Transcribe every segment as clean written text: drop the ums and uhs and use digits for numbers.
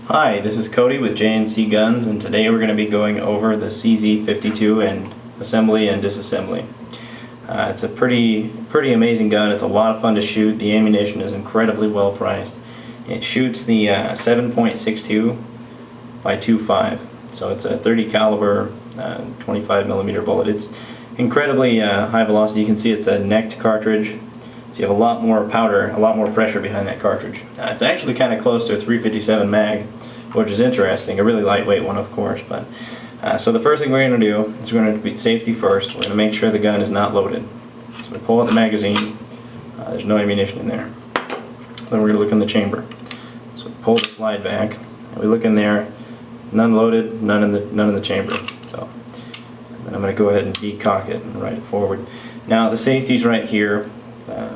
Hi, this is Cody with J&C Guns, and today we're going to be going over the CZ-52 and assembly and disassembly. It's a pretty amazing gun. It's a lot of fun to shoot. The ammunition is incredibly well priced. It shoots the 7.62 by 2.5, so it's a 30 caliber 25 millimeter bullet. It's incredibly high velocity. You can see it's a necked cartridge. So you have a lot more powder, a lot more pressure behind that cartridge. It's actually kind of close to a 357 mag, which is interesting. A really lightweight one, of course. But so the first thing we're going to do is we're going to be safety first. We're going to make sure the gun is not loaded. So we pull out the magazine. There's no ammunition in there. Then we're going to look in the chamber. So we pull the slide back, and we look in there. None loaded, none in the chamber. So then I'm going to go ahead and decock it and ride it forward. Now the safety's right here.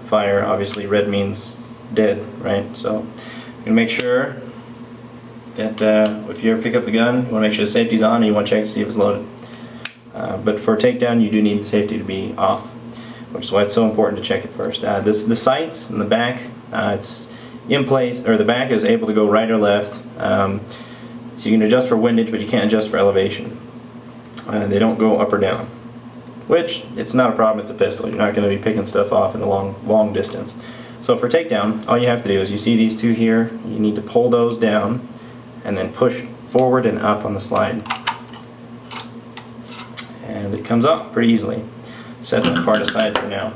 Fire, obviously red means dead, right? So you're going to make sure that if you ever pick up the gun, you want to make sure the safety's on and you want to check to see if it's loaded. But for a takedown, you do need the safety to be off, which is why it's so important to check it first. The sights in the back, it's in place, or the back is able to go right or left. So you can adjust for windage, but you can't adjust for elevation. They don't go up or down. Which, it's not a problem, it's a pistol. You're not going to be picking stuff off in a long distance. So for takedown, all you have to do is you see these two here, you need to pull those down and then push forward and up on the slide. And it comes off pretty easily. Set that part aside for now.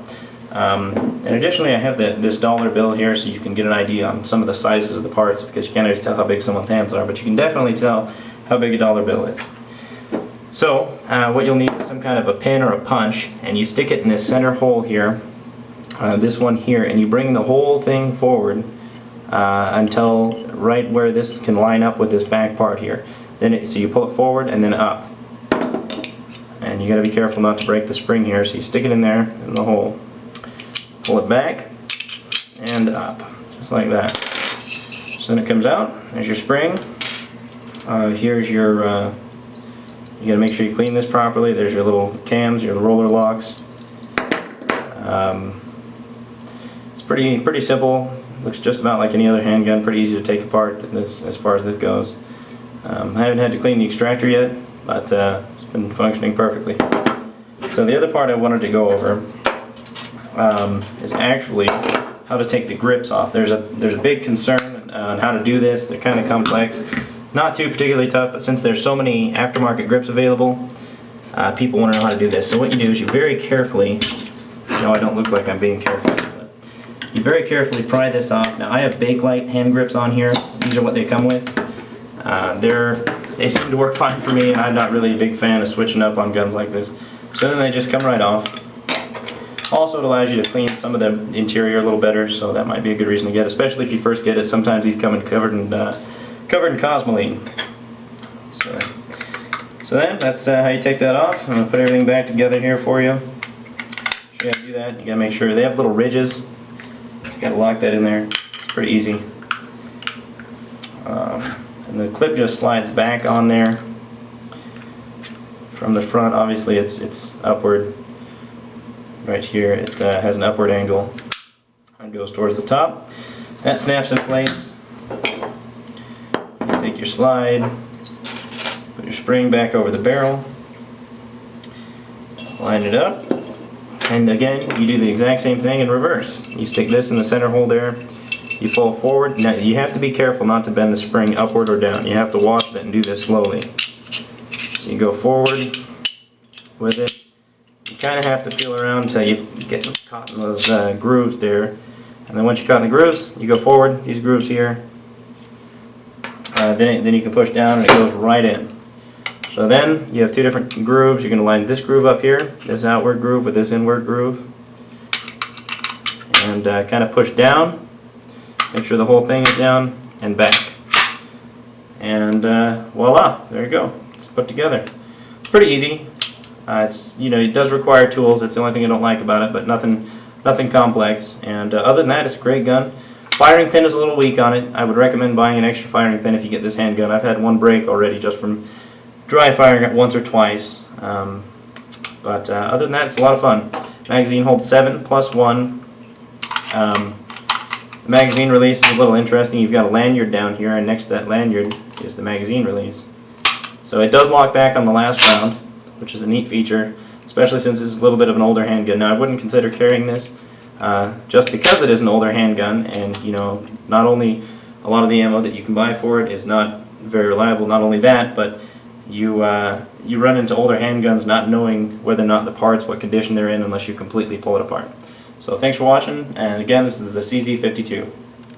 And additionally, I have this dollar bill here so you can get an idea on some of the sizes of the parts, because you can't always tell how big someone's hands are, but you can definitely tell how big a dollar bill is. So what you'll need is some kind of a pin or a punch, and you stick it in this center hole here, this one here, and you bring the whole thing forward until right where this can line up with this back part here. So you pull it forward and then up. And you got to be careful not to break the spring here, so you stick it in there in the hole. Pull it back and up, just like that. So then it comes out, there's your spring. Here's your you got to make sure you clean this properly. There's your little cams, your roller locks. It's pretty simple. Looks just about like any other handgun. Pretty easy to take apart as far as this goes. I haven't had to clean the extractor yet, but it's been functioning perfectly. So the other part I wanted to go over is actually how to take the grips off. There's a big concern on how to do this. They're kind of complex. Not too particularly tough, but since there's so many aftermarket grips available, people want to know how to do this. So what you do is you very carefully, no, I don't look like I'm being careful, but you very carefully pry this off. Now I have Bakelite hand grips on here. These are what they come with. They seem to work fine for me, and I'm not really a big fan of switching up on guns like this. So then they just come right off. Also, it allows you to clean some of the interior a little better, so that might be a good reason to get, especially if you first get it. Sometimes these come in covered in cosmoline. So then that's how you take that off. I'm going to put everything back together here for you. Show you how to do that. You got to make sure they have little ridges. Just got to lock that in there. It's pretty easy. And the clip just slides back on there from the front. Obviously it's upward. Right here it has an upward angle and goes towards the top. That snaps in place. Take your slide, put your spring back over the barrel, line it up, and again you do the exact same thing in reverse. You stick this in the center hole there, you pull forward. Now you have to be careful not to bend the spring upward or down. You have to watch that and do this slowly. So you go forward with it. You kind of have to feel around until you get caught in those grooves there, and then once you're caught in the grooves, you go forward, these grooves here. Then you can push down and it goes right in. So then you have two different grooves. You're going to line this groove up here, this outward groove with this inward groove, and kind of push down. Make sure the whole thing is down and back. And voila, there you go. It's put together. It's pretty easy. It does require tools. That's the only thing I don't like about it, but nothing complex. And other than that, it's a great gun. Firing pin is a little weak on it. I would recommend buying an extra firing pin if you get this handgun. I've had one break already just from dry firing it once or twice. But other than that, it's a lot of fun. Magazine holds 7 plus 1. The magazine release is a little interesting. You've got a lanyard down here, and next to that lanyard is the magazine release. So it does lock back on the last round, which is a neat feature, especially since it's a little bit of an older handgun. Now, I wouldn't consider carrying this just because it is an older handgun, and you know, not only a lot of the ammo that you can buy for it is not very reliable, not only that, but you run into older handguns not knowing whether or not the parts, what condition they're in, unless you completely pull it apart. So thanks for watching, and again, this is the CZ-52.